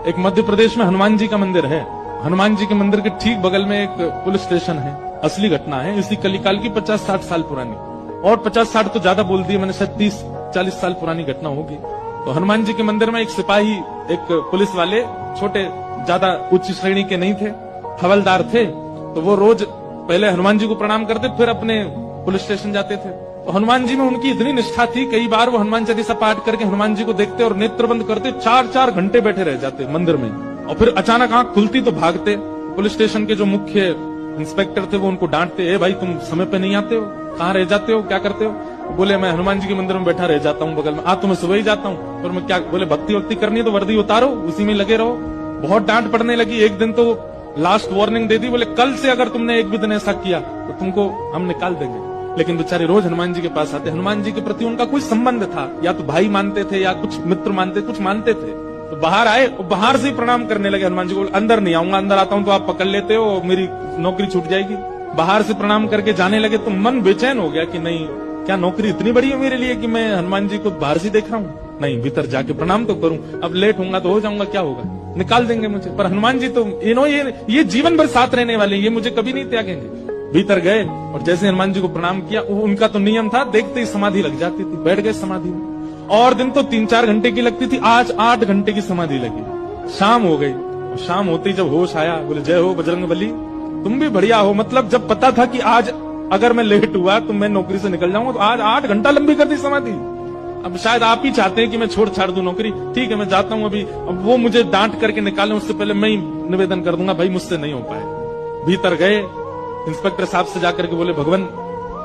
एक मध्य प्रदेश में हनुमान जी का मंदिर है। हनुमान जी के मंदिर के ठीक बगल में एक पुलिस स्टेशन है। असली घटना है, इसी कलिकाल की 50-60 साल पुरानी, और 50-60 तो ज्यादा बोल दिए मैंने, शायद 30-40 साल पुरानी घटना होगी। तो हनुमान जी के मंदिर में एक सिपाही, एक पुलिस वाले, छोटे ज्यादा उच्च श्रेणी के नहीं थे, हवलदार थे। तो वो रोज पहले हनुमान जी को प्रणाम करते, फिर अपने पुलिस स्टेशन जाते थे। तो हनुमान जी में उनकी इतनी निष्ठा थी, कई बार वो हनुमान चालीसा पाठ करके हनुमान जी को देखते और नेत्र बंद करते, 4-4 घंटे बैठे रह जाते मंदिर में। और फिर अचानक आंख खुलती तो भागते। पुलिस स्टेशन के जो मुख्य इंस्पेक्टर थे वो उनको डांटते, ए भाई तुम समय पे नहीं आते हो, कहाँ रह जाते हो, क्या करते हो? बोले मैं हनुमान जी के मंदिर में बैठा रह जाता हूँ बगल में। तो मैं सुबह ही जाता हूँ। और मैं क्या, बोले भक्ति वक्ति करनी है तो वर्दी उतारो, उसी में लगे रहो। बहुत डांट पड़ने लगी। एक दिन तो लास्ट वार्निंग दे दी, बोले कल से अगर तुमने एक भी दिन ऐसा किया तो तुमको हम निकाल देंगे। लेकिन बेचारे रोज हनुमान जी के पास आते। हनुमान जी के प्रति उनका कोई संबंध था, या तो भाई मानते थे या कुछ मित्र मानते, कुछ मानते थे। तो बाहर आए, बाहर से ही प्रणाम करने लगे हनुमान जी को। अंदर नहीं आऊंगा, अंदर आता हूं तो आप पकड़ लेते हो, मेरी नौकरी छूट जाएगी। बाहर से प्रणाम करके जाने लगे तो मन बेचैन हो गया कि नहीं, क्या नौकरी इतनी बड़ी है मेरे लिए कि मैं हनुमान जी को बाहर से देख रहा हूँ? नहीं, भीतर जाके प्रणाम तो करूं। अब लेट होऊंगा तो हो जाऊंगा, क्या होगा, निकाल देंगे मुझे। पर हनुमान जी तो ये जीवन भर साथ रहने वाले, ये मुझे कभी नहीं त्यागेंगे। भीतर गए और जैसे हनुमान जी को प्रणाम किया, उनका तो नियम था, देखते ही समाधि लग जाती थी, बैठ गए समाधि में। और दिन तो 3-4 घंटे की लगती थी, आज 8 घंटे की समाधि लगी। शाम हो गई, और शाम होते ही जब होश आया, बोले जय हो बजरंगबली, तुम भी बढ़िया हो। मतलब जब पता था कि आज अगर मैं लेट हुआ तो मैं नौकरी से निकल जाऊंगा, तो आज 8 घंटा लंबी कर दी समाधि। अब शायद आप ही चाहते हैं कि मैं छोड़ छाड़ दूं नौकरी। ठीक है, मैं जाता हूं अभी। अब वो मुझे डांट करके निकालें उससे पहले मैं ही निवेदन कर दूंगा, भाई मुझसे नहीं हो पाए। भीतर गए, इंस्पेक्टर साहब से जाकर के बोले, भगवान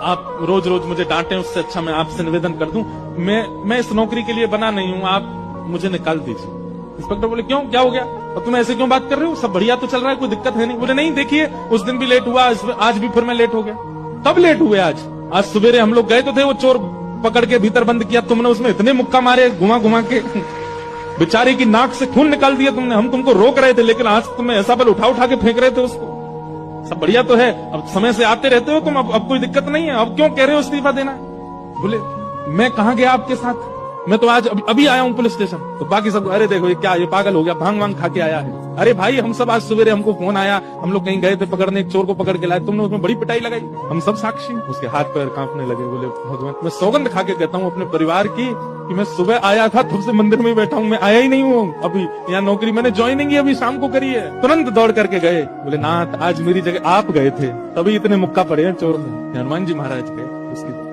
आप रोज रोज मुझे डांटे, उससे अच्छा मैं आपसे निवेदन कर दूं, मैं इस नौकरी के लिए बना नहीं हूं, आप मुझे निकाल दीजिए। इंस्पेक्टर बोले क्यों, क्या हो गया, और तुम ऐसे क्यों बात कर रहे हो, सब बढ़िया तो चल रहा है, कोई दिक्कत है नहीं। बोले नहीं, देखिए उस दिन भी लेट हुआ, आज भी फिर मैं लेट हो गया। कब लेट हुए? आज सवेरे हम लोग गए तो थे, वो चोर पकड़ के भीतर बंद किया, तुमने उसमें इतने मुक्का मारे घुमा घुमा के, बेचारे की नाक से खून निकाल दिया तुमने। हम तुमको रोक रहे थे, लेकिन आज तुम्हें ऐसा बल उठा उठा के फेंक रहे थे उसको। सब बढ़िया तो है, अब समय से आते रहते हो तुम, अब कोई दिक्कत नहीं है, अब क्यों कह रहे हो इस्तीफा देना? बोले मैं कहां गया आपके साथ, मैं तो आज अभी आया हूं पुलिस स्टेशन। तो बाकी सब, अरे देखो ये क्या, ये पागल हो गया, भांग वांग खा के आया है। अरे भाई हम सब आज सवेरे, हमको फोन आया, हम लोग कहीं गए थे पकड़ने, एक चोर को पकड़ के लाए, तुमने उसमें बड़ी पिटाई लगाई, हम सब साक्षी। उसके हाथ पैर कांपने लगे। बोले भगवान, मैं सौगंध खा के कहता हूँ अपने परिवार की कि मैं सुबह आया था, तब से मंदिर में ही बैठा हूँ, मैं आया ही नहीं हूँ अभी। यहाँ नौकरी मैंने ज्वाइनिंग ही अभी शाम को करी है। तुरंत दौड़ करके गए, बोले नाथ आज मेरी जगह आप गए थे, तभी इतने मुक्का पड़े हैं चोर में। हनुमान जी महाराज गए उसकी